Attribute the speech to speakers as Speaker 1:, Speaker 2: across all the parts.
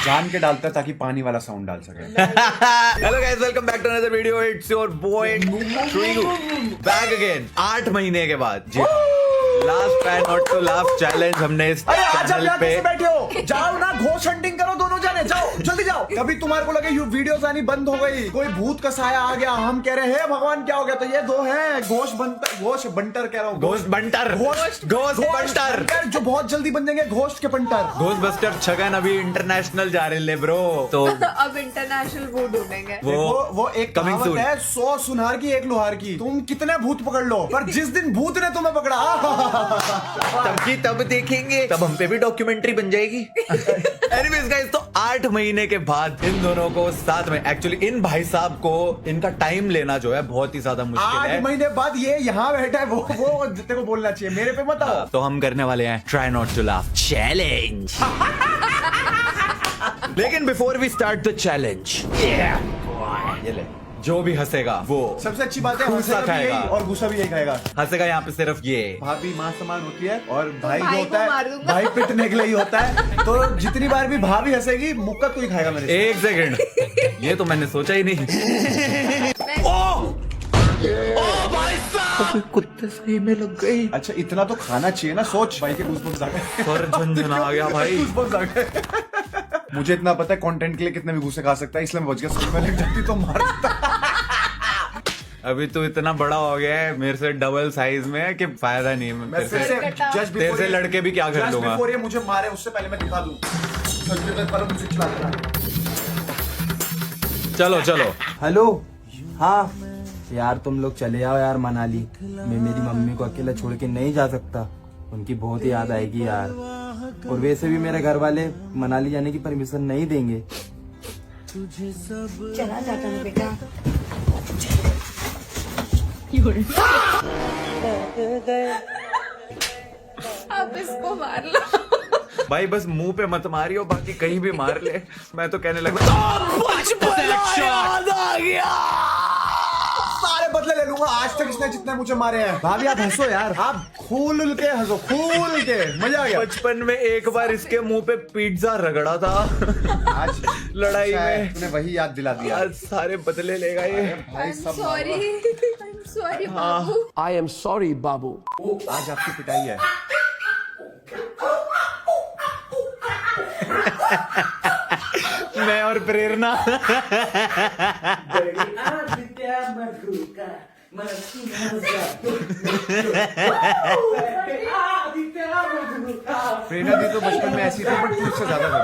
Speaker 1: जान के डालता है ताकि पानी वाला साउंड डाल सके।
Speaker 2: Hello guys, welcome back to another video. It's your boy Shrigu back again 8 महीने के बाद। जी last try not to laugh challenge हमने इस
Speaker 1: अरे आज
Speaker 2: चैनल
Speaker 1: आप
Speaker 2: पे
Speaker 1: कैसे बैठे हो? जाओ ना, घोस्ट हंटिंग करो दोनों जाने, जाओ जल्दी जाओ। कभी तुम्हारे को लगे वीडियोस आनी बंद हो गई, कोई भूत का साया आ गया, हम कह रहे हैं भगवान क्या हो गया, तो ये दो हैं घोस्ट बंटर कह रहा हूँ,
Speaker 2: घोस्ट बंटर
Speaker 1: जो बहुत जल्दी बन जाएंगे घोस्ट के पंटर।
Speaker 2: घोस्ट बस्टर छगन अभी इंटरनेशनल जा रहे ले ब्रो, तो
Speaker 3: अब इंटरनेशनल वो ढूंढेंगे।
Speaker 1: वो एक
Speaker 2: Coming
Speaker 1: कहावत
Speaker 2: soon.
Speaker 1: है, 100 सुनार की एक लुहार की। तुम कितने भूत पकड़ लो, पर जिस दिन भूत ने तुम्हें पकड़ा
Speaker 2: तब की तब देखेंगे, तब हम पे भी डॉक्यूमेंट्री बन जाएगी। एनीवेज गाइस, तो 8 महीने के बाद इन दोनों को साथ में, एक्चुअली इन भाई साहब को इनका टाइम लेना जो है बहुत ही ज्यादा मुश्किल
Speaker 1: 8
Speaker 2: है।
Speaker 1: महीने बाद ये यहाँ बैठा है, वो जितने को बोलना चाहिए, मेरे पे मत आओ।
Speaker 2: तो हम करने वाले हैं try not to laugh challenge. लेकिन before we start the challenge, ये ले, जो भी हंसेगा वो
Speaker 1: सबसे अच्छी बात है,
Speaker 2: गुस्सा
Speaker 1: हंसेगा भी
Speaker 2: खाएगा।
Speaker 1: यही और गुस्सा भी यही खाएगा।
Speaker 2: हंसेगा यहाँ पे सिर्फ ये।
Speaker 1: भाभी माँ समान होती है और भाई जो
Speaker 3: भाई
Speaker 1: होता
Speaker 3: को मार
Speaker 1: है,
Speaker 3: दूंगा।
Speaker 1: भाई पिटने के लिए ही होता है। तो जितनी बार भी भाभी हंसेगी, मुक्का तू ही खाएगा मेरे से।
Speaker 2: एक सेकंड, ये तो मैंने सोचा ही नहीं। कुत्ते सही में लग गई।
Speaker 1: अच्छा इतना तो खाना चाहिए ना, सोच भाई के गूज़बम्प्स आ गए।
Speaker 2: सर झंझना आ गया भाई।
Speaker 1: गूज़बम्प्स आ गए। मुझे इतना पता है कंटेंट के लिए कितने भी गुस्से खा सकता है, इसलिए मैं बच गया। सच में लग जाती तो मार देता।
Speaker 2: अभी तो इतना बड़ा हो गया है मेरे से डबल साइज में कि फायदा नहीं है।
Speaker 1: मैं
Speaker 2: तेरे
Speaker 1: फिर
Speaker 2: से
Speaker 1: से जस्ट
Speaker 2: तेरे से लड़के भी क्या कर लूंगा।
Speaker 1: बिफोर ये मुझे मारे उससे पहले मैं दिखा दूं। सच में पर मुझे खिला देना।
Speaker 2: चलो चलो।
Speaker 4: हेलो, हाँ यार तुम लोग चले जाओ यार मनाली। मैं मेरी मम्मी को अकेला छोड़ के नहीं जा सकता, उनकी बहुत याद आएगी यार। और वैसे भी मेरे घर वाले मनाली जाने की परमिशन नहीं देंगे।
Speaker 3: चला जाता हूँ बेटा। आप इसको मार लो।
Speaker 2: भाई बस मुंह पे मत मारियो, बाकी कहीं भी मार ले। मैं तो कहने लगा याद आ गया।
Speaker 1: सारे बदले ले लूंगा आज तक इसने जितने मुझे मारे हैं। भाभी आप हंसो यार, आप खूल के हंसो, खूल के, मजा आ गया।
Speaker 2: बचपन में एक बार इसके मुंह पे पिज्जा रगड़ा था
Speaker 1: आज
Speaker 2: लड़ाई में।
Speaker 1: तूने वही याद दिला दिया।
Speaker 2: आज सारे बदले लेगा ये।
Speaker 1: भाई सब
Speaker 3: sorry Babu.
Speaker 5: I am sorry, Babu.
Speaker 1: आज आपकी पिटाई है।
Speaker 2: मैं और प्रेरणा।
Speaker 1: प्रेरणा दी तो बचपन में ऐसी थी, बट तू इससे ज्यादा कर।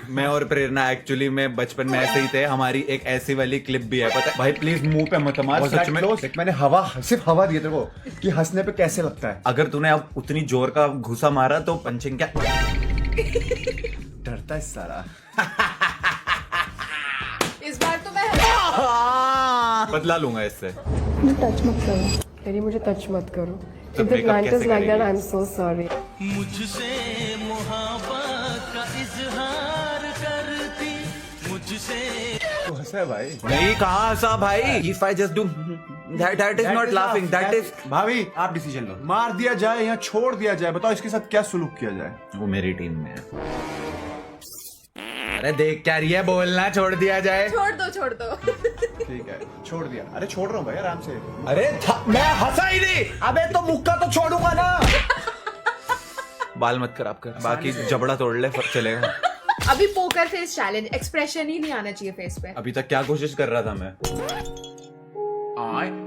Speaker 2: मैं और प्रेरणा एक्चुअली में बचपन में ऐसे ही थे। हमारी एक ऐसी वाली क्लिप भी है, पता है भाई? प्लीज मुंह पे मत मार। सच में
Speaker 1: मैंने सिर्फ हवा दी तेरे को कि हंसने पे कैसे लगता है।
Speaker 2: अगर तूने अब उतनी जोर का घुसा मारा तो पंचिंग क्या
Speaker 1: डरता है सारा।
Speaker 3: इस बार तो मैं
Speaker 2: बदला लूंगा इससे।
Speaker 6: टच मत करो तेरी, मुझे टच मत करो।
Speaker 2: तो
Speaker 6: If the
Speaker 2: breakup
Speaker 6: client
Speaker 2: कैसे
Speaker 6: is like that,
Speaker 2: करेगी?
Speaker 6: I'm so sorry.
Speaker 7: मुझसे मोहब्बत का इजहार करती, मुझसे
Speaker 1: तू हंसा है भाई।
Speaker 2: नहीं, कहाँ हंसा भाई? If I just do that is not laughing, that is।
Speaker 1: भाभी आप डिसीजन लो, मार दिया जाए या छोड़ दिया जाए, बताओ इसके साथ क्या सुलूक किया जाए।
Speaker 2: वो मेरी टीम में है। अरे देख क्या रही है, बोलना छोड़ दिया जाए।
Speaker 3: छोड़ दो।
Speaker 1: ठीक है छोड़ दिया। अरे छोड़ रहा हूँ भाई आराम से।
Speaker 2: अरे मैं हंसा ही नहीं।
Speaker 1: अबे तो मुक्का तो छोड़ूंगा ना।
Speaker 2: बाल मत खराब कर, बाकी जबड़ा तोड़ ले, फर्क चलेगा।
Speaker 3: अभी पोकर फेस चैलेंज, एक्सप्रेशन ही नहीं आना चाहिए फेस पे।
Speaker 2: अभी तक क्या कोशिश कर रहा था मैं?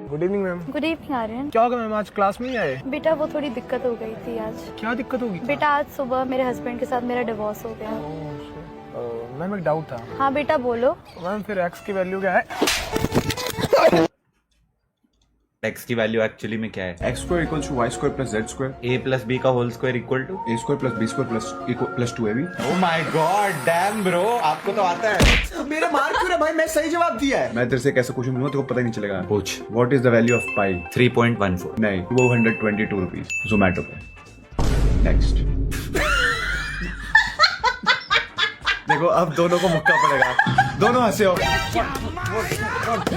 Speaker 5: Good evening ma'am.
Speaker 8: Good evening Aryan.
Speaker 5: क्या होगा मैम, आज क्लास में नहीं आए?
Speaker 8: बेटा वो थोड़ी दिक्कत हो गई थी आज।
Speaker 5: क्या दिक्कत होगी?
Speaker 8: बेटा आज सुबह मेरे हस्बैंड के साथ मेरा डिवोर्स हो गया।
Speaker 5: मैम एक डाउट था।
Speaker 8: हाँ बेटा बोलो।
Speaker 5: मैम फिर एक्स की वैल्यू क्या है?
Speaker 2: एक्स की वैल्यू एक्चुअली में क्या है?
Speaker 1: x square equals to y square plus z square
Speaker 2: a plus B का whole square equal to
Speaker 1: a square plus b square plus 2ab।
Speaker 2: Oh my god, damn bro, आपको तो आता है।
Speaker 1: मेरे मार क्यों रहे भाई? मैं सही जवाब दिया है। मैं तेरे से कैसे क्वेश्चन पूछूंगा, तेरे को पता ही नहीं चलेगा।
Speaker 2: पूछ।
Speaker 1: What is the value of pi?
Speaker 2: 3.14।
Speaker 1: नहीं, 222 रुपीस जोमेटो पे। नेक्स्ट। देखो अब दोनों को मुक्का पड़ेगा, दोनों हंसे हो।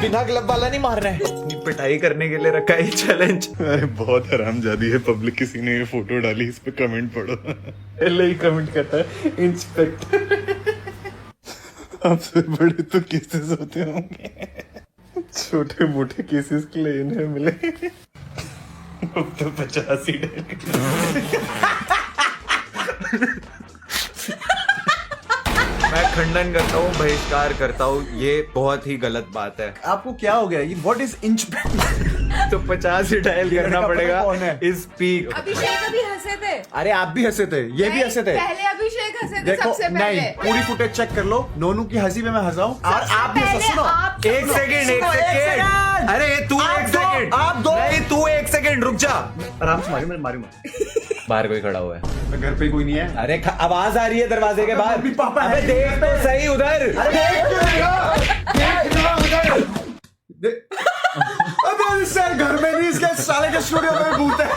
Speaker 2: बिना क्लब वाला नहीं मार रहे हैं। पिटाई करने के लिए रखा है चैलेंज।
Speaker 9: अरे बहुत हरामजादी है पब्लिक, किसी ने ये फोटो डाली, इस पे कमेंट पढ़ो। पहले ही कमेंट करता है इंस्पेक्टर। आपसे बड़े तो केसेस होते होंगे, छोटे मोटे केसेस के लिए इन्हें मिले अब तो 50 ही
Speaker 2: मैं खंडन करता हूँ, बहिष्कार करता हूँ, ये बहुत ही गलत बात है।
Speaker 1: आपको क्या हो गया? ये व्हाट इज इंच?
Speaker 2: तो 50 ही डायल करना पड़ेगा
Speaker 1: कौन है?
Speaker 2: इस पीक।
Speaker 3: अभिषेक अभी हंसे थे।
Speaker 1: अरे आप भी हंसे थे, ये भी हंसे थे।
Speaker 3: पहले अभिषेक हंसे थे
Speaker 1: देखो
Speaker 3: सबसे
Speaker 1: नहीं,
Speaker 3: पहले।
Speaker 1: पूरी फुटेज चेक कर लो, नोनू की हंसी में मैं हंसा हूँ और आप भी हंसे। सुनो
Speaker 2: एक सेकंड, अरे तू
Speaker 1: आप
Speaker 2: एक
Speaker 1: दो,
Speaker 2: सेकंड,
Speaker 1: आप दो।
Speaker 2: नहीं तू एक सेकंड रुक जा।
Speaker 1: आराम से मारियो, मैं मारूंगा।
Speaker 2: बाहर कोई खड़ा हुआ है।
Speaker 1: मैं घर पे कोई नहीं है।
Speaker 2: अरे आवाज आ रही है दरवाजे के बाहर।
Speaker 1: मम्मी पापा
Speaker 2: अबे
Speaker 1: है।
Speaker 2: देख तो सही उधर।
Speaker 1: अबे सर घर में नहीं, इसके साले के स्टूडियो में भूत है।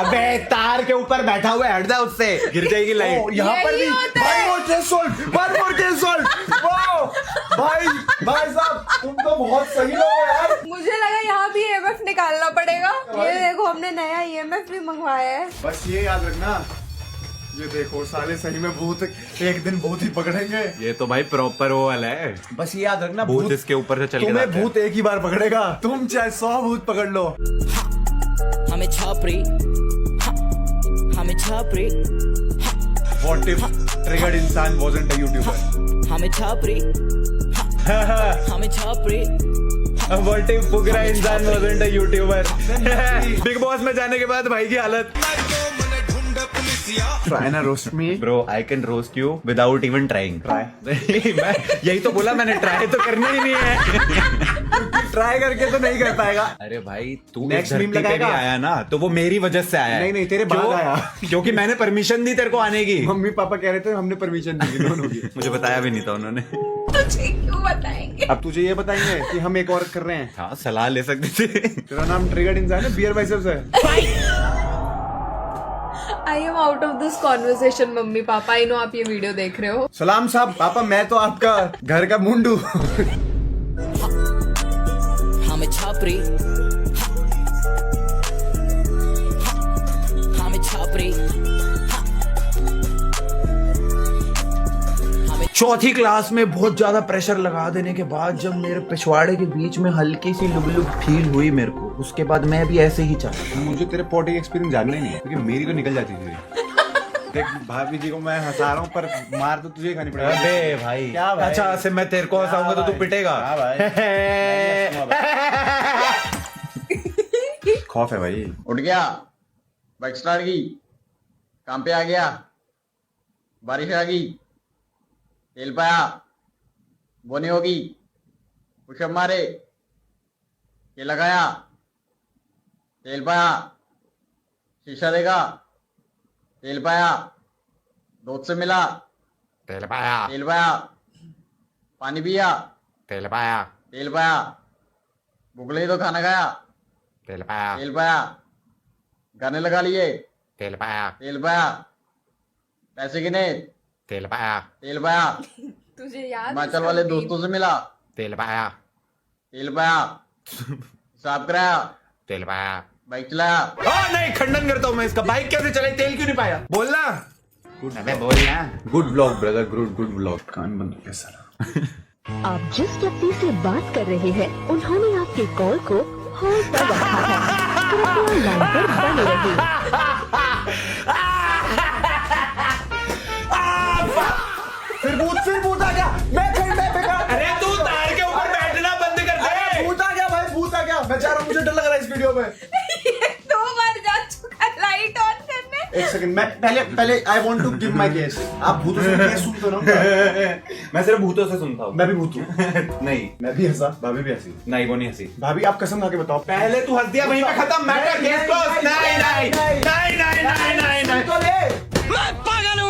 Speaker 2: अबे तार के ऊपर बैठा हुआ है, हट जा उससे, गिर जाएगी लाइट।
Speaker 1: यहाँ पर
Speaker 3: यही
Speaker 1: भी
Speaker 3: होता है।
Speaker 1: one more case solved, one more case solved। Wow भाई साहब तुम तो बहुत सही लोग हो यार।
Speaker 3: मुझे लगा यहाँ भी EMF निकालना पड़ेगा। ये देखो हमने नया EMF भी मंगवाया है।
Speaker 1: बस ये याद रखना, ये देखो साले सही में भूत एक दिन भूत ही पकड़ेंगे।
Speaker 2: ये तो भाई प्रॉपर वो वाला है,
Speaker 1: बस ये याद रखना,
Speaker 2: भूत इसके ऊपर से चल के
Speaker 1: तुम्हें
Speaker 2: जाते हैं।
Speaker 1: भूत एक ही बार पकड़ेगा, तुम चाहे 100 भूत पकड़ लो।
Speaker 7: हमें छापरी, हमें छापरी,
Speaker 1: What if triggered इंसान wasn't a YouTuber?
Speaker 7: हमें छापरी, हमें छापरी।
Speaker 2: What if पुगरा इंसान wasn't a YouTuber? Big boss में जाने के बाद भाई की हालत।
Speaker 1: Try na roast me.
Speaker 2: Bro, I can roast you without even trying.
Speaker 1: Try.
Speaker 2: मैं यही तो बोला मैंने, ट्राई तो करना ही नहीं है।
Speaker 1: ट्राई करके तो नहीं कर पाएगा।
Speaker 2: अरे भाई तू
Speaker 1: Next
Speaker 2: इस धरती
Speaker 1: meme
Speaker 2: पे
Speaker 1: लगाएगा?
Speaker 2: भी आया ना, तो वो मेरी वजह से आया है।
Speaker 1: नहीं, तेरे बाद
Speaker 2: क्यों?
Speaker 1: आया।
Speaker 2: क्योंकि मैंने परमिशन दी तेरे को आने की।
Speaker 1: मम्मी पापा कह रहे थे, हमने परमिशन दी थी दोनों की।
Speaker 2: मुझे बताया भी नहीं था उन्होंने।
Speaker 3: तुझे क्यों बताएंगे?
Speaker 1: अब तुझे ये बताएंगे कि हम एक और कर रहे हैं।
Speaker 2: हाँ सलाह ले सकते थे।
Speaker 1: तेरा नाम ट्रिगर्ड इंसान है, बियर बाइसेप्स है।
Speaker 3: I am out of this conversation, mummy papa. I know आप ये वीडियो देख रहे हो।
Speaker 1: सलाम साहब, पापा मैं तो आपका घर का मुंडू।
Speaker 7: हमें छापरी, हमें छापरी।
Speaker 2: चौथी क्लास में बहुत ज्यादा प्रेशर लगा देने के बाद जब मेरे पिछवाड़े के बीच में हल्की सी लुक फील हुई मेरे को, उसके बाद मैं भी ऐसे ही चला।
Speaker 1: मुझे तेरे पॉटी एक्सपीरियंस जानना ही नहीं है, क्योंकि मेरी तो निकल जाती थी। देख भाभी जी को मैं हंसा रहा हूँ, पर मार तो तुझे खानी पड़ेगी।
Speaker 2: अबे भाई,
Speaker 1: क्या भाई?
Speaker 2: अच्छा से मैं तेरे को हंसाऊंगा तो तू पिटेगा।
Speaker 1: हाँ भाई। खौफ है भाई।
Speaker 10: उठ गया, बाइक स्टार्ट की, काम पे आ गया, बारिश आ गई, तेल पाया, बोनी होगी, पुशअप मारे, ये लगाया, तेल पाया, शीशा देखा, तेल पाया, दोस्त से मिला,
Speaker 2: तेल पाया,
Speaker 10: तेल पाया, पानी पिया,
Speaker 2: तेल पाया,
Speaker 10: तेल पाया, भूख लगी तो खाना खाया,
Speaker 2: तेल पाया,
Speaker 10: तेल पाया, गाने लगा लिए,
Speaker 2: तेल पाया,
Speaker 10: तेल पाया, पैसे गिने,
Speaker 2: तेल पाया,
Speaker 10: तेल पाया,
Speaker 3: तुझे याद है
Speaker 10: हिमाचल वाले दोस्तों से मिला,
Speaker 2: तेल पाया,
Speaker 10: तेल पाया, हिसाब कराया,
Speaker 2: तेल पाया।
Speaker 10: बाइक चलाया।
Speaker 2: नहीं, खंडन करता हूँ मैं इसका। बाइक कैसे चलाई, तेल क्यों नहीं पाया? बोलना। अबे बोलना।
Speaker 1: Good blog brother, good blog. कान बंद हो गया सारा।
Speaker 11: आप जिस व्यक्ति से बात कर रहे हैं उन्होंने आपके कॉल को होल्ड पर रखा है। कृपया लाइन पर बने रहिए।
Speaker 1: फिर भूत आ गया। मैं कहीं मैं बेकार।
Speaker 2: अरे तू तार के ऊपर बैठना बंद कर दे।
Speaker 1: भूत आ गया भाई, भूत आ गया। मैं जा रहा हूँ, मुझे डर लग रहा है इस वीडियो में।
Speaker 3: 2 बार जा चुका लाइट ऑन करने।
Speaker 1: एक सेकंड, मैं पहले I want to give my case. आप भूतों से केस सुनते हो ना?
Speaker 2: मैं सिर्फ भूतों से सुनता हूँ।
Speaker 1: मैं भी भूत हूँ।
Speaker 2: नहीं,
Speaker 1: मैं भी हंसा, भाभी भी हंसी।
Speaker 2: नहीं वो नहीं हंसी।
Speaker 1: भाभी आप कसम खा के बताओ।
Speaker 2: पहले तू हंस दिया, वहीं पे खत्म मैटर, केस क्लोज। नहीं नहीं नहीं नहीं नहीं नहीं नहीं।
Speaker 1: तो ले। मैं पागल हूँ।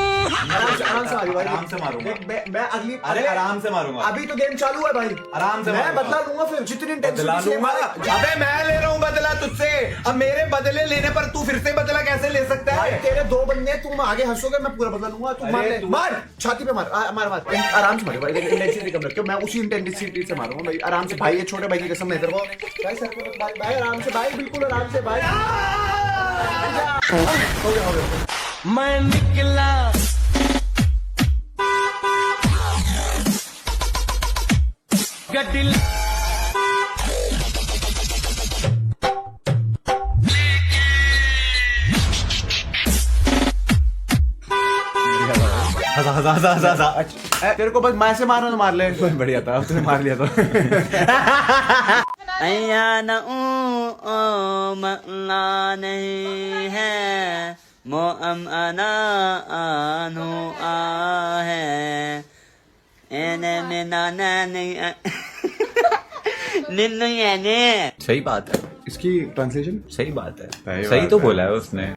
Speaker 1: से मारी भाई,
Speaker 2: आराम से मारूंगा।
Speaker 1: मैं अगली,
Speaker 2: अरे आराम से मारूंगा,
Speaker 1: अभी तो गेम चालू है भाई,
Speaker 2: आराम से
Speaker 1: मैं
Speaker 2: मारूंगा।
Speaker 1: बदला लूंगा फिर, जितनी
Speaker 2: बदला
Speaker 1: इंटेंसिटी
Speaker 2: लूंगा। अबे मैं ले रहा हूँ बदला तुझसे, अब मेरे बदले लेने पर तू फिर से बदला कैसे ले सकता
Speaker 1: भाई
Speaker 2: है?
Speaker 1: तेरे 2 बंदे, तुम आगे हंसोगे, मैं पूरा बदला लूंगा, तू मार ले, मार छाती पे मार, मार मार, आराम से मार भाई, इंटेंसिटी कम रखियो, मैं उसी इंटेंसिटी से मारूंगा भाई, आराम से भाई, ये छोटे भाई की कसम है तेरे को भाई, सर पे भाई, भाई आराम से भाई, बिल्कुल आराम से भाई, हो गया।
Speaker 7: मैं निकला गड्डी
Speaker 2: हंसा हंसा हंसा हंसा हंसा।
Speaker 1: तेरे को बस मैं से मारना तो मार ले, बढ़िया था, तूने मार लिया तो।
Speaker 7: अया न ओ मना नहीं है मो अना आनो आ है एने में नाना नहीं निन्नु याने।
Speaker 2: सही बात है,
Speaker 1: इसकी ट्रांसलेशन
Speaker 2: सही बात है,
Speaker 1: सही
Speaker 2: सही
Speaker 1: बात
Speaker 2: तो
Speaker 1: है।
Speaker 2: बोला है उसने।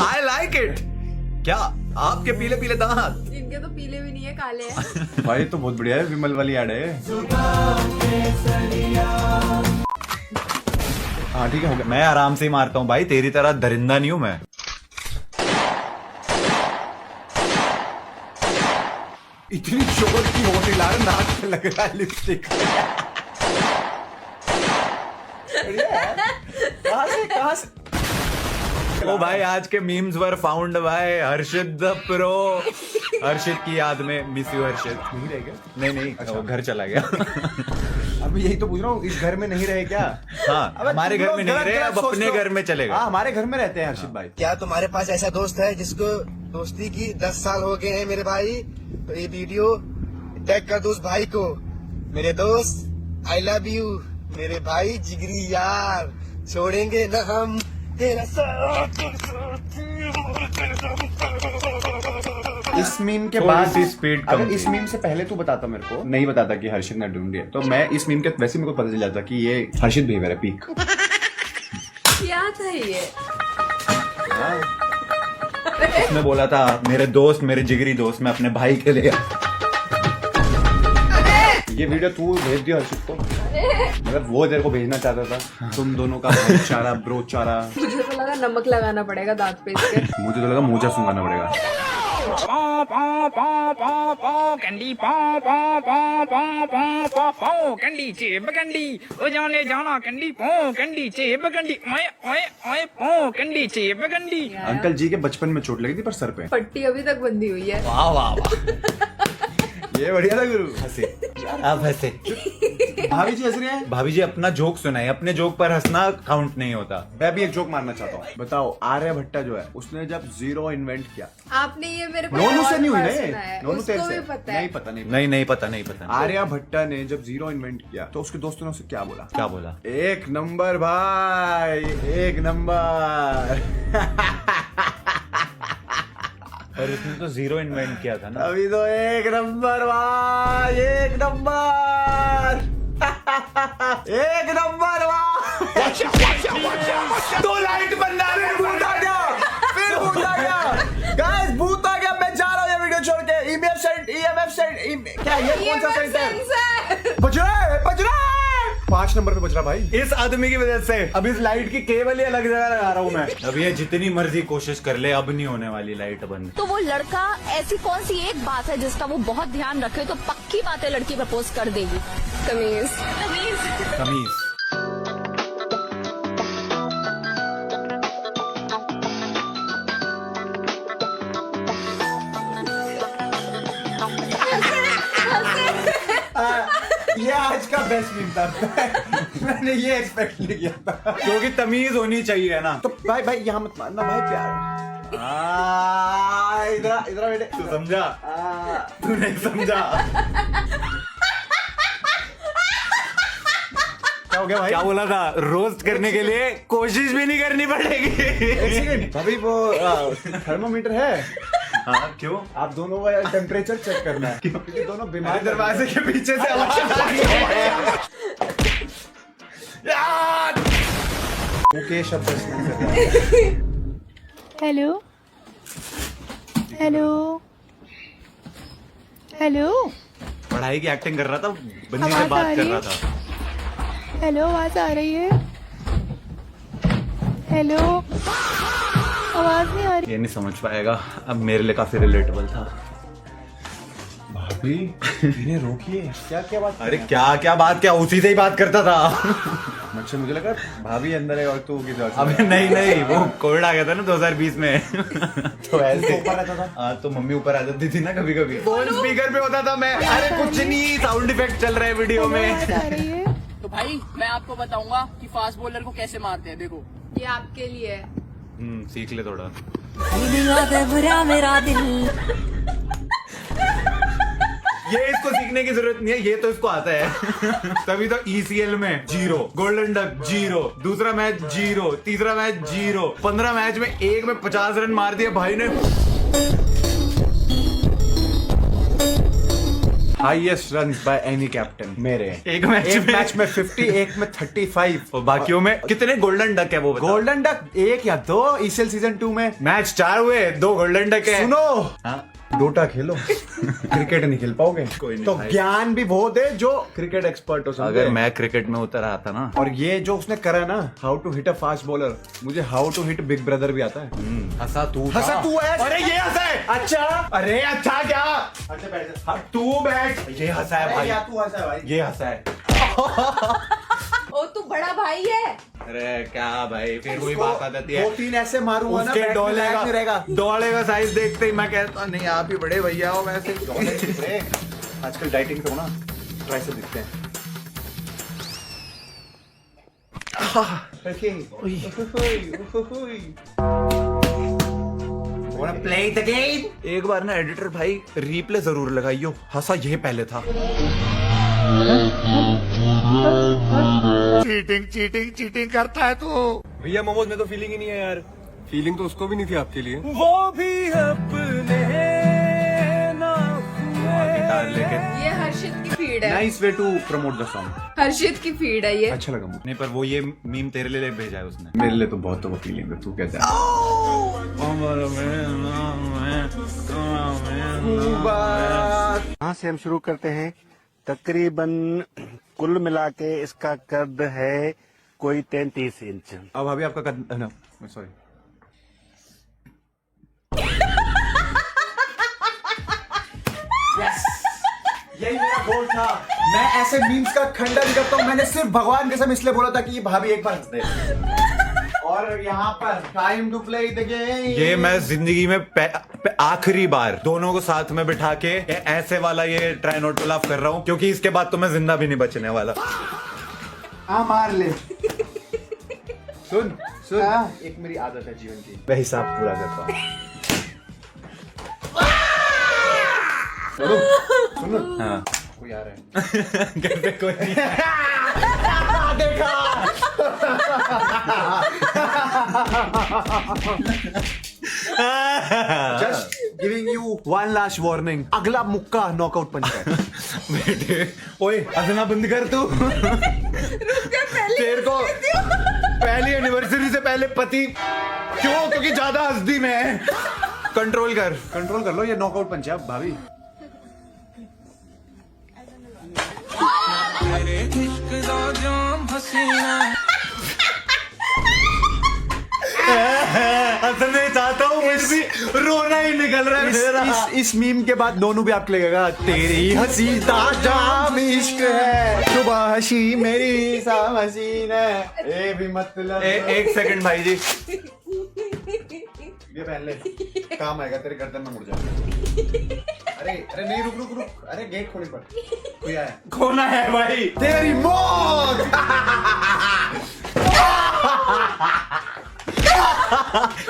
Speaker 2: I like it. क्या आपके पीले पीले दांत?
Speaker 3: इनके तो पीले भी नहीं है, काले हैं।
Speaker 1: भाई तो बहुत बढ़िया है, विमल वाली ऐड है। हाँ ठीक है, हो गया।
Speaker 2: मैं आराम से ही मारता हूँ भाई, तेरी तरह दरिंदा नहीं हूँ मैं।
Speaker 1: इतनी शोर की होती ला रहा, नाक पे लग रहा है लिपस्टिक। कहाँ से
Speaker 2: ओ भाई आज के मीम्स वर फाउंड भाई हर्षित द प्रो। हर्षित की याद में, मिस यू हर्षित।
Speaker 1: नहीं रह गया?
Speaker 2: नहीं नहीं, वो घर चला गया।
Speaker 1: अभी यही तो पूछ रहा हूँ, इस घर में नहीं रहे क्या?
Speaker 2: हाँ,
Speaker 1: अबे
Speaker 2: हमारे
Speaker 1: तुम
Speaker 2: घर
Speaker 1: लोग
Speaker 2: में नहीं
Speaker 1: गलत
Speaker 2: रहे,
Speaker 1: गलत
Speaker 2: अब
Speaker 1: सोचते
Speaker 2: अपने
Speaker 1: हो।
Speaker 2: घर में चले गए।
Speaker 1: हाँ, हमारे घर में रहते हैं हर्षित भाई।
Speaker 12: क्या तुम्हारे पास ऐसा दोस्त है जिसको दोस्ती की 10 साल हो गए हैं मेरे भाई? तो ये वीडियो टैग कर दो उस भाई को। मेरे दोस्त आई लव यू, मेरे भाई जिगरी यार, छोड़ेंगे न हम तेरा साथ।
Speaker 1: इस मीम के
Speaker 2: थोड़ी
Speaker 1: बाद
Speaker 2: सी स्पीड कम
Speaker 1: अगर इस
Speaker 2: थी।
Speaker 1: मीम से पहले तू बताता मेरे को, नहीं बताता कि हर्षित ने ढूंढ लिया, तो मैं इस मीम के वैसे मेरे को पता चल जाता कि ये हर्षित बिहेवियर है पीक।
Speaker 3: क्या था ये?
Speaker 2: उसने बोला था मेरे दोस्त, मेरे जिगरी दोस्त, मैं अपने भाई के लिए।
Speaker 1: ये वीडियो तू भेज दिया हर्षित को, मतलब वो तेरे को भेजना चाहता था, तुम दोनों का भाईचारा, ब्रोचारा।
Speaker 3: मुझे तो लगा नमक लगाना पड़ेगा दांत पे इसके।
Speaker 1: मुझे तो लगा मोजा सुंगाना पड़ेगा।
Speaker 5: कैंडी कैंडी चेब कैंडी ओ जाने जाना कैंडी पो कैंडी चेब कैंडी ओए ओए ओए पो कैंडी चेब कैंडी।
Speaker 1: अंकल जी के बचपन में चोट लगी थी पर सर पे।
Speaker 3: पट्टी अभी तक बंधी हुई है।
Speaker 2: वाह वाह वाह,
Speaker 1: ये बढ़िया था गुरु।
Speaker 2: हंसे आप हंसे।
Speaker 1: भाभी जी हंस रहे हैं।
Speaker 2: भाभी जी अपना जोक सुनाए, अपने जोक पर हंसना काउंट नहीं होता।
Speaker 1: मैं भी एक जोक मारना चाहता हूँ। बताओ, आर्यभट्टा जो है उसने जब जीरो इन्वेंट किया,
Speaker 3: आपने ये मेरे को
Speaker 1: नोनू से
Speaker 3: बहुत
Speaker 1: नहीं हुई
Speaker 3: बार
Speaker 1: ना,
Speaker 3: सुना है।
Speaker 1: नोनू तेरे
Speaker 3: उसको
Speaker 1: से
Speaker 3: भी पता है।
Speaker 1: नहीं पता, नहीं
Speaker 2: नहीं नहीं पता, नहीं पता।
Speaker 1: आर्यभट्टा ने जब जीरो इन्वेंट किया तो उसके दोस्तों ने उसे क्या बोला?
Speaker 2: क्या बोला?
Speaker 1: 1 नंबर भाई, 1 नंबर।
Speaker 2: और उसने तो जीरो इन्वेंट किया था ना।
Speaker 1: अभी तो 1 नंबर भाई, 1 नंबर। 1 नंबर भाई।
Speaker 2: तो लाइट बंद आ रही,
Speaker 1: भूत आ गया, फिर भूत आ गया। गाइस भूत आ गया, मैं जा रहा हूँ ये वीडियो छोड़ के। EMF सेंट, क्या ये कौन सा सेंट है? बज रहा है, बज रहा है। 5 नंबर पे बज रहा भाई।
Speaker 2: इस आदमी की वजह से अब इस लाइट की केबल ही अलग जगह लगा रहा हूँ मैं। अब ये जितनी मर्जी कोशिश कर ले, अब नहीं होने वाली लाइट बंद।
Speaker 11: तो वो लड़का, ऐसी कौन सी एक बात है जिसका वो बहुत ध्यान रखे तो पक्की बात है लड़की प्रपोज कर देगी?
Speaker 3: तमीज।
Speaker 2: तमीज।
Speaker 1: ये आज का बेस्ट मीम था। मैंने ये एक्सपेक्ट नहीं किया था।
Speaker 2: क्योंकि तमीज होनी चाहिए ना।
Speaker 1: तो भाई भाई यहाँ मत मारना भाई, प्यार। इधर इधर बेटे।
Speaker 2: तू समझा? तू नहीं समझा?
Speaker 1: क्या हो गया भाई?
Speaker 2: क्या बोला था? रोस्ट करने के लिए कोशिश भी नहीं करनी पड़ेगी।
Speaker 1: एक सेकंड, अभी वो थर्मोमीटर है।
Speaker 2: हाँ क्यों?
Speaker 1: आप दोनों का टेम्परेचर चेक करना है, क्योंकि दोनों बीमार।
Speaker 2: दरवाजे के पीछे से आवाज आ रही है।
Speaker 1: ओके शब्द इस्तेमाल कर।
Speaker 8: हेलो हेलो हेलो
Speaker 2: पढ़ाई की एक्टिंग कर रहा था, बंदी से
Speaker 8: आवाज आ
Speaker 2: बात कर
Speaker 8: रही
Speaker 2: रहा
Speaker 8: है?
Speaker 2: था।
Speaker 8: हेलो आवाज आ रही है? हेलो आवाज नहीं आ रही।
Speaker 2: ये नहीं समझ पाएगा, अब मेरे लिए काफी रिलेटेबल था।
Speaker 1: भाभी इन्हें रोकिए, क्या क्या बात।
Speaker 2: अरे क्या क्या बात, क्या उसी से ही बात करता था।
Speaker 1: अच्छा मुझे लगा भाभी अंदर है और तू किधर।
Speaker 2: अबे नहीं, वो कोविड आ गया था ना 2020 में। तो ऐसे
Speaker 1: ऊपर रहता था।
Speaker 2: हाँ, तो मम्मी ऊपर आ जाती थी ना कभी कभी। फोन स्पीकर पे होता था मैं। अरे कुछ नहीं, साउंड इफेक्ट चल रहा है वीडियो में।
Speaker 8: आवाज आ रही है?
Speaker 5: तो भाई मैं आपको बताऊंगा कि फास्ट बॉलर को कैसे मारते हैं, देखो।
Speaker 3: ये आपके लिए है।
Speaker 2: सीख ले थोड़ा। ये इसको सीखने की जरूरत नहीं है, ये तो इसको आता है। तभी तो ECL में 0, गोल्डन डक 0, दूसरा मैच 0, तीसरा मैच 0, 15 मैच में एक में 50 रन मार दिए भाई ने।
Speaker 1: Highest run by any captain मेरे।
Speaker 2: एक मैच में
Speaker 1: 50, एक में 35
Speaker 2: और बाकियों में कितने गोल्डन डक है वो बता।
Speaker 1: गोल्डन डक 1 या 2 ECL सीजन 2 में।
Speaker 2: मैच 4 हुए, 2 गोल्डन डक है।
Speaker 1: सुनो
Speaker 2: हाँ?
Speaker 1: डोटा खेलो, क्रिकेट नहीं खेल पाओगे।
Speaker 2: कोई नहीं
Speaker 1: तो
Speaker 2: भाई।
Speaker 1: ज्ञान भी बहुत है जो क्रिकेट एक्सपर्ट हो सकते
Speaker 2: अगर
Speaker 1: हैं।
Speaker 2: मैं क्रिकेट में उतर आता ना।
Speaker 1: और ये जो उसने करा ना, how to hit a fast bowler, मुझे how to hit big brother भी आता है।
Speaker 2: हंसा तू
Speaker 1: हंसा तू है।
Speaker 2: अरे ये हंसा है।
Speaker 1: अच्छा
Speaker 2: अरे अच्छा क्या,
Speaker 1: अच्छा बैठ जा।
Speaker 2: हाँ, तू बैठ। ये हंसा है भाई,
Speaker 1: तू हंसा है भाई।
Speaker 2: ये हंसा है।
Speaker 3: ओ तू बड़ा भाई है।
Speaker 2: अरे क्या भाई, फिर वही बात आ जाती है।
Speaker 1: 2-3 ऐसे मारूंगा ना,
Speaker 2: उसके
Speaker 1: बैट में
Speaker 2: डोले
Speaker 1: बैट नहीं रहेगा।
Speaker 2: का साइज देखते ही मैं कहता नहीं आप ही बड़े भैया हो वैसे।
Speaker 1: आजकल डाइटिंग करो ना, ट्राई से दिखते हैं।
Speaker 2: Play the game. एक बार ना एडिटर भाई रिप्ले जरूर लगाइयो, हंसा ये पहले था।
Speaker 12: चीटिंग करता है तू।
Speaker 4: भैया मोमोज में तो फीलिंग ही नहीं है यार। फीलिंग तो उसको भी नहीं थी आपके लिए।
Speaker 2: वो भी अपने लेके।
Speaker 3: ये हर्षित की फीड है।
Speaker 1: Nice way to promote the song.
Speaker 3: Harshit की फीड है ये।
Speaker 1: अच्छा लगा मुझे।
Speaker 2: नहीं पर वो ये मीम तेरे लिए भेजा है उसने।
Speaker 1: मेरे लिए तो बहुत तो फीलिंग है, तू कहता है।
Speaker 12: यहाँ से हम शुरू करते हैं। तकरीबन कुल मिला के इसका कद है कोई 33 इंच।
Speaker 1: अब अभी आपका कद, सॉरी। यही मेरा गोल था। मैं ऐसे मीम्स का खंडन करता हूँ। मैंने सिर्फ भगवान कसम इसलिए बोला था कि ये भाभी एक बार हंस दे। और यहाँ पर time to play the game.
Speaker 2: ये मैं जिंदगी में आखिरी बार दोनों को साथ में बिठा के ऐसे वाला ये ट्राई नॉट टू लाफ कर रहा हूँ, क्योंकि इसके बाद तो मैं जिंदा भी नहीं बचने वाला।
Speaker 1: हाँ मार ले। सुन एक मेरी आदत है जीवन की, मैं हिसाब पूरा करता हूँ। सुनो
Speaker 2: हाँ।
Speaker 1: कोई आ रहा है।
Speaker 2: कैसे कोई नहीं।
Speaker 1: देखा। Just giving you one last warning, अगला मुक्का नॉकआउट पंच है।
Speaker 2: बेटे ओए हंसना बंद कर तू। तेरे को पहली एनिवर्सरी से पहले पति क्यों, क्योंकि ज्यादा हंसदी मैं। कंट्रोल कर
Speaker 1: लो, ये नॉकआउट पंच है अब भाभी।
Speaker 2: हंसने चाहता हूँ, फिर भी रोना ही निकल रहा है मेरा।
Speaker 1: इस मीम के बाद दोनों भी आपको लगेगा तेरी हंसी ताजा इश्क है, सुबह हंसी मेरी शाम हसीन है, ये भी मतलब।
Speaker 2: एक सेकंड भाई जी,
Speaker 1: ये पहन ले, काम आएगा, तेरे गर्दन में मुड़ जाएगा। अरे नहीं, रुक, अरे गेट खोले पर कोई आया।
Speaker 2: खोना है भाई,
Speaker 1: तेरी मौत।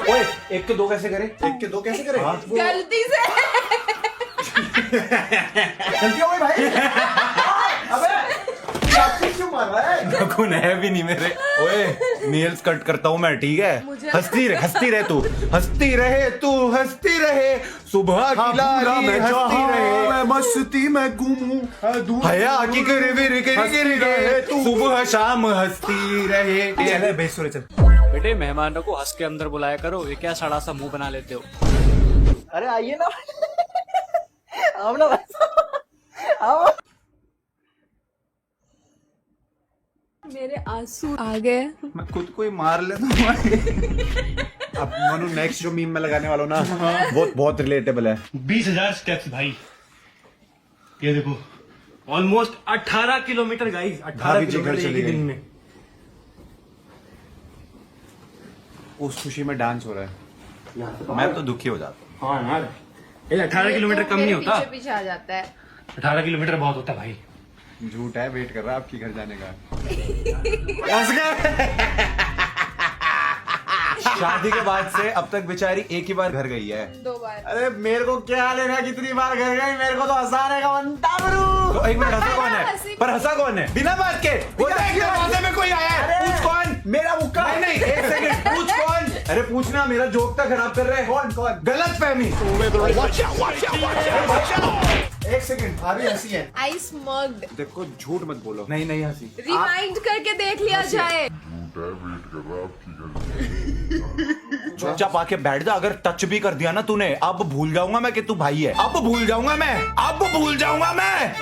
Speaker 2: ओए 1 के 2 कैसे करे?
Speaker 1: 1 के 2 कैसे करे?
Speaker 3: गलती से।
Speaker 1: गलती हो गई भाई। अबे क्यों मार रहा है?
Speaker 2: नखून है भी नहीं मेरे। ओए नेल्स कट करता हूँ मैं, ठीक है? हंसती रहे तू, हंसती रहे सुबह की लाली हंसती रहे,
Speaker 1: मैं मस्ती में घूमूं
Speaker 2: हया की गिर गिर सुबह शाम हंसती रहे।
Speaker 1: चल।
Speaker 5: बेटे मेहमानों को हंस के अंदर बुलाया करो, ये क्या सड़ा सा मुंह बना लेते हो।
Speaker 12: अरे आइए ना आओ ना आओ।
Speaker 3: मेरे आंसू आ गए।
Speaker 2: मैं खुद को ही मार लेता हूँ।
Speaker 1: अब मनु नेक्स्ट जो मीम में लगाने वाला हूं ना वो बहुत रिलेटेबल है।
Speaker 9: 20,000 स्टेप्स भाई, ये देखो ऑलमोस्ट 18 किलोमीटर गाइस, 18 किलोमीटर एक ही दिन में।
Speaker 1: उस खुशी में डांस हो रहा है।
Speaker 2: मैं तो दुखी हो जाता हूँ।
Speaker 9: हाँ यार, ये 18 किलोमीटर कम नहीं होता,
Speaker 3: पीछे पीछे आ जाता है।
Speaker 9: 18 किलोमीटर बहुत होता है भाई।
Speaker 1: झूठ है, वेट कर रहा है आपकी घर जाने का।
Speaker 2: शादी के बाद से अब तक बेचारी एक ही बार घर गई है।
Speaker 3: 2 बार।
Speaker 1: अरे मेरे को क्या लेना कितनी बार घर गई, मेरे को तो हंसाने का बनता बरू।
Speaker 2: तो एक मिनट, हंसा कौन है? पर हंसा कौन है बिना बात के? वो देख दरवाजे में कोई आया है, पूछ कौन?
Speaker 1: मेरा मुक्का।
Speaker 2: नहीं नहीं, एक सेकंड, पूछ कौन? अरे पूछना, मेरा जोक तक खराब कर रहे हैं।
Speaker 1: कौन कौन?
Speaker 2: गलत फहमी।
Speaker 1: एक सेकंड, भाभी हंसी है।
Speaker 3: आई स्मग्ड।
Speaker 1: देखो झूठ मत बोलो।
Speaker 2: नहीं नहीं हंसी।
Speaker 3: रिमाइंड करके देख लिया जाए।
Speaker 2: चुपचाप आके बैठ जा। अगर टच भी कर दिया ना तूने, अब भूल जाऊंगा मैं कि तू भाई है। अब भूल जाऊंगा मैं, अब भूल जाऊंगा मैं।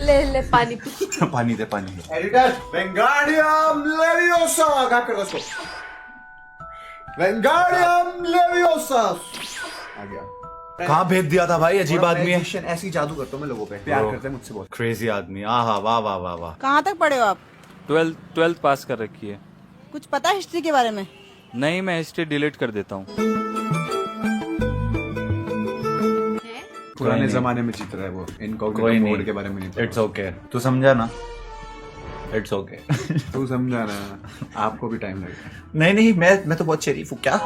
Speaker 3: ले ले पानी पी।
Speaker 2: पानी दे, पानी दे।
Speaker 1: एडिटर, वेंगाडियम लेवियोसा गा कर दो उसको। वेंगाडियम लेवियोसा आ गया।
Speaker 2: कहाँ भेज दिया था भाई? अजीब आदमी है।
Speaker 1: ऐसे ही जादू करता हूँ मैं लोगों पे, प्यार करते हैं मुझसे बहुत।
Speaker 2: क्रेजी आदमी। आहा, वाह वाह वाह वाह।
Speaker 6: कहाँ तक पढ़े हो आप?
Speaker 5: 12th पास कर रखी है।
Speaker 6: कुछ पता है हिस्ट्री के बारे में?
Speaker 5: नहीं, मैं हिस्ट्री डिलीट कर देता हूँ।
Speaker 1: पुराने जमाने में जीत रहा है वो, इनकॉग्निटो मोड के बारे में नहीं।
Speaker 2: इट्स ओके, तू समझा ना? It's okay.
Speaker 1: तू समझा ना, आपको भी टाइम लगेगा।
Speaker 2: नहीं नहीं, मैं तो बहुत शरीफ हूँ। क्या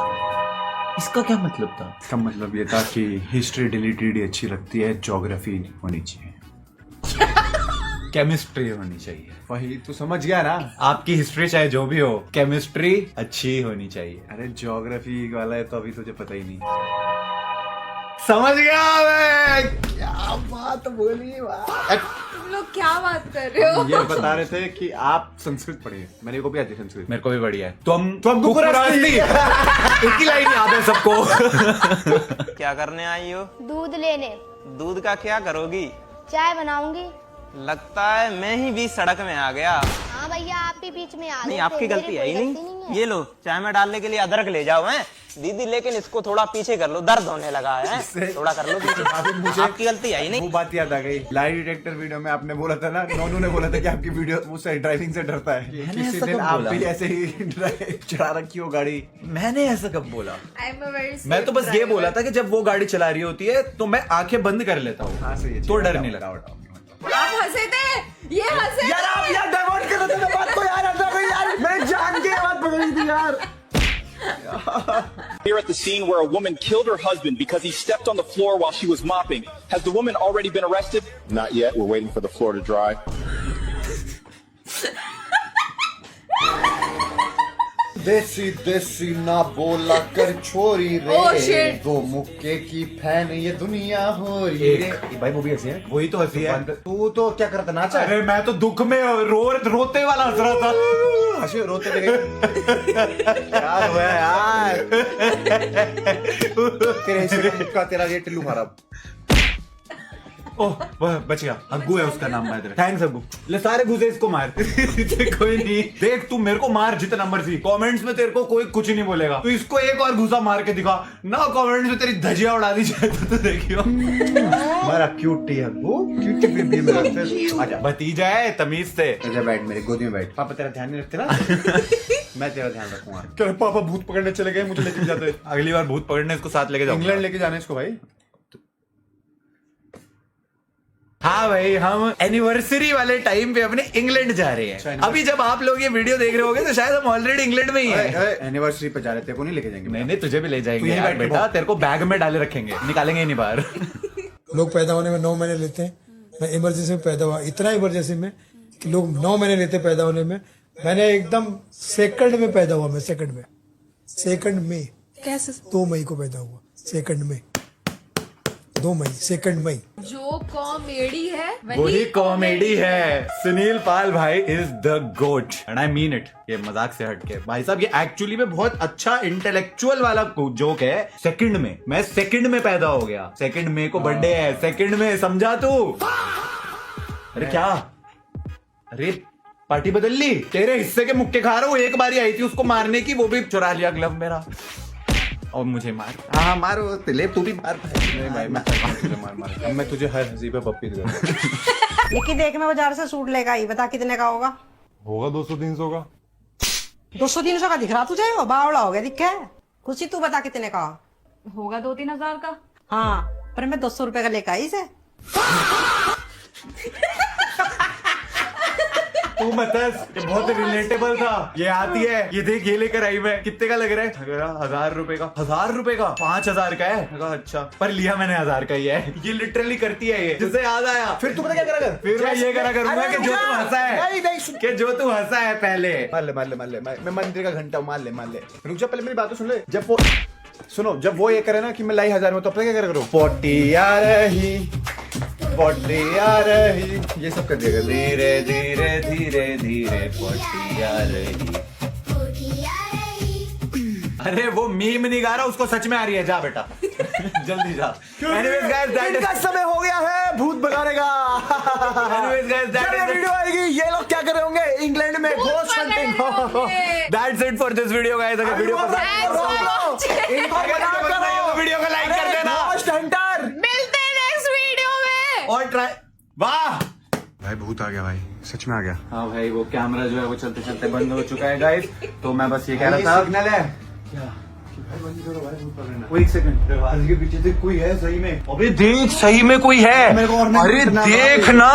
Speaker 2: इसका क्या मतलब था?
Speaker 1: इसका मतलब ये था कि हिस्ट्री डिलीटेड ही अच्छी लगती है, ज्योग्राफी होनी चाहिए,
Speaker 2: केमिस्ट्री होनी चाहिए।
Speaker 1: वही तो समझ गया ना।
Speaker 2: आपकी हिस्ट्री चाहे जो भी हो, केमिस्ट्री अच्छी होनी चाहिए।
Speaker 1: अरे ज्योग्राफी वाला है तो अभी तुझे पता ही नहीं।
Speaker 2: समझ गया मैं।
Speaker 1: क्या बात बोली।
Speaker 3: तुम लोग क्या बात कर रहे हो?
Speaker 1: ये बता रहे थे कि आप संस्कृत पढ़िए। मेरे को भी आती है संस्कृत।
Speaker 2: मेरे को भी बढ़िया है। तुम
Speaker 1: कुकुरास्ती।
Speaker 2: एक ही लाइन याद है सबको।
Speaker 7: क्या करने आई हो?
Speaker 8: दूध लेने।
Speaker 7: दूध का क्या करोगी?
Speaker 8: चाय बनाऊंगी।
Speaker 7: लगता है मैं ही बीच सड़क में आ गया।
Speaker 8: हाँ भैया, आप भी बीच में आ गए।
Speaker 7: नहीं, आपकी
Speaker 8: मेरी
Speaker 7: गलती है ही
Speaker 8: कोई
Speaker 7: नहीं।
Speaker 8: गलती है।
Speaker 7: ये लो, चाय में डालने के लिए अदरक ले जाओ। हैं दीदी, लेकिन इसको थोड़ा पीछे कर लो, दर्द होने लगा है। थोड़ा कर लो पीछे।
Speaker 1: मुझे
Speaker 7: आपकी गलती है ही
Speaker 1: वो
Speaker 7: नहीं।
Speaker 1: बात याद आ गई। लाई डिटेक्टर वीडियो में आपने बोला था ना, नोनू ने बोला था कि आपकी वीडियो मुझसे ड्राइविंग से डरता है। किसी दिन आप भी ऐसे ही चला रखी हो गाड़ी।
Speaker 2: मैंने ऐसा कब बोला?
Speaker 3: I am a very
Speaker 2: मैं तो बस
Speaker 3: safe
Speaker 2: ये
Speaker 3: driver.
Speaker 2: बोला था कि जब वो गाड़ी चला रही होती है तो मैं आंखें बंद कर लेता हूँ,
Speaker 1: हाँ सही है,
Speaker 2: तो डर नहीं लगता।
Speaker 3: आप हंसे थे, ये हंसे
Speaker 1: यार आप यार डाइवर्ट कर रहे थे बात को यार। यार मैंने जान के बात बदली थी यार।
Speaker 13: Here at the scene where a woman killed her husband because he stepped on the floor while she was mopping. Has the woman already been arrested?
Speaker 9: Not yet. We're waiting for the floor to dry.
Speaker 1: देसी देसी ना बोला कर छोरी रे।
Speaker 3: Oh, shit.
Speaker 1: दो मुक्के की फैन ये दुनिया हो रही रे। भाई वो भी हंसी है।
Speaker 2: वही तो हंसी है।
Speaker 1: तू तो क्या करता, नाचा?
Speaker 2: अरे मैं तो दुख में रोते वाला हंस रहा था।
Speaker 1: हंसी रोते थे। क्या हुआ यार? तेरे हिस्से का मुक्का, तेरा ये टिल्लू खराब।
Speaker 2: ओह वह बच गया। अग्गू है उसका नाम। थैंक्स अग्गू। ले सारे घुसे इसको मार। कोई नहीं, देख तू मेरे को मार जितना मर्जी, कमेंट्स में तेरे को कोई कुछ नहीं बोलेगा। तू इसको एक और घुसा मार के दिखा ना, कमेंट्स में तेरी धजिया उड़ा दी जाए तो देखियो।
Speaker 1: हमारा क्यूटी है वो, क्यूटी बेबी मेरा। आजा
Speaker 2: भतीजा है, तमीज से।
Speaker 1: आजा बैठ, मेरे गोदी में बैठ। पापा तेरा ध्यान नहीं रखते ना। मैं तेरा ध्यान रखूंगा। क्या पापा भूत पकड़ने चले गए, मुझे लेके जाते।
Speaker 2: अगली बार भूत पकड़ने इसको साथ लेके जाओ।
Speaker 1: इंग्लैंड लेके जाने इसको भाई।
Speaker 2: हाँ भाई, हम एनिवर्सरी वाले टाइम पे अपने इंग्लैंड जा रहे हैं। अभी जब आप लोग ये वीडियो देख रहे होंगे तो शायद हम ऑलरेडी इंग्लैंड में ही हैं।
Speaker 1: एनिवर्सरी पे जा रहे थे, को नहीं लेके जाएंगे।
Speaker 2: नहीं तुझे भी ले जाएंगे यार बेटा, तेरे को बैग में डाले रखेंगे, निकालेंगे ही नहीं बाहर।
Speaker 12: लोग पैदा होने में 9 महीने लेते हैं। मैं इमरजेंसी में पैदा हुआ, इतना इमरजेंसी में कि लोग 9 महीने लेते पैदा होने में। मैंने एकदम सेकंड में पैदा हुआ। मैं सेकंड में
Speaker 3: कैसे?
Speaker 12: 2 मई को पैदा हुआ, सेकंड में। 2 मई 2 मई।
Speaker 3: जो कॉमेडी है
Speaker 2: वही कॉमेडी है। सुनील पाल भाई is the goat and I mean it. ये मजाक से हटके भाई साहब, ये एक्चुअली में बहुत अच्छा इंटेलेक्चुअल वाला जोक है। सेकंड में, मैं सेकंड में पैदा हो गया। 2 मई को बर्थडे है, सेकंड में, समझा तू? अरे क्या? अरे पार्टी बदल ली? तेरे हिस्से के मुक्के खा रहा हूँ। एक बारी आई थी उसको मारने की, वो भी चुरा लिया ग्लव मेरा और मुझे मार। हाँ मारो, ले तू भी मार। नहीं भाई मैं मैं तुझे हर हंसी पे पप्पी दूंगा।
Speaker 6: निकी देख, मैं बाजार से सूट लेकर आई, बता कितने का होगा?
Speaker 9: होगा 200-300 का।
Speaker 6: 200-300 का दिख रहा तुझे? वो बावड़ा हो गया दिखे। खुशी तू बता कितने का
Speaker 3: होगा? 2-3 हजार का।
Speaker 6: हाँ, पर मैं 200 रुपए का लेकर आई इसे।
Speaker 2: तू मतस, ये बहुत रिलेटेबल था। ये आती है, ये देख, ये लेकर आई मैं। कितने का लग रहा है? 1000 रुपए का। 1000 रुपए का? 5000 का है। मैं कहा अच्छा, पर लिया मैंने 1000 का ही है। ये लिटरली करती है ये, जिससे याद आया।
Speaker 1: फिर तू पता क्या करा कर?
Speaker 2: फिर मैं ये करा करूंगा कि जो तू हंसा है, कि जो तू हंसा है पहले।
Speaker 1: मार ले मैं मंदिर का घंटा मार ले। रुक जा, पहले मेरी बात तो सुन ले। जब वो सुनो, जब वो ये करे ना कि मैं लाई 1000 में, तो अपने क्या करा करो? पोटी आ रही, ये सब कर देगा।
Speaker 2: धीरे धीरे धीरे धीरे पोटी आ रही। अरे वो मीम नहीं गा रहा, उसको सच में आ रही है। जा बेटा जल्दी जा। Anyways guys, that
Speaker 1: इनका समय हो गया है भूत भगाने का।
Speaker 2: Anyways guys, that is
Speaker 1: video आएगी, ये लोग क्या कर रहे होंगे इंग्लैंड में? Ghost hunting.
Speaker 2: That's it for this video guys। अगर वीडियो वीडियो को लाइक कर देना।
Speaker 1: घोस्ट हंटर,
Speaker 3: मिलते हैं नेक्स्ट वीडियो में।
Speaker 2: और ट्राई। वाह
Speaker 9: भाई भूत आ गया भाई, सच में आ गया।
Speaker 2: हाँ भाई, वो कैमरा जो है वो चलते चलते बंद हो चुका है गाइस। तो मैं बस ये कह रहा था,
Speaker 1: सिग्नल है
Speaker 2: क्या? वो एक सेकंड, दरवाजे के पीछे से कोई है सही में। अबे देख, सही में कोई है। अरे देख ना।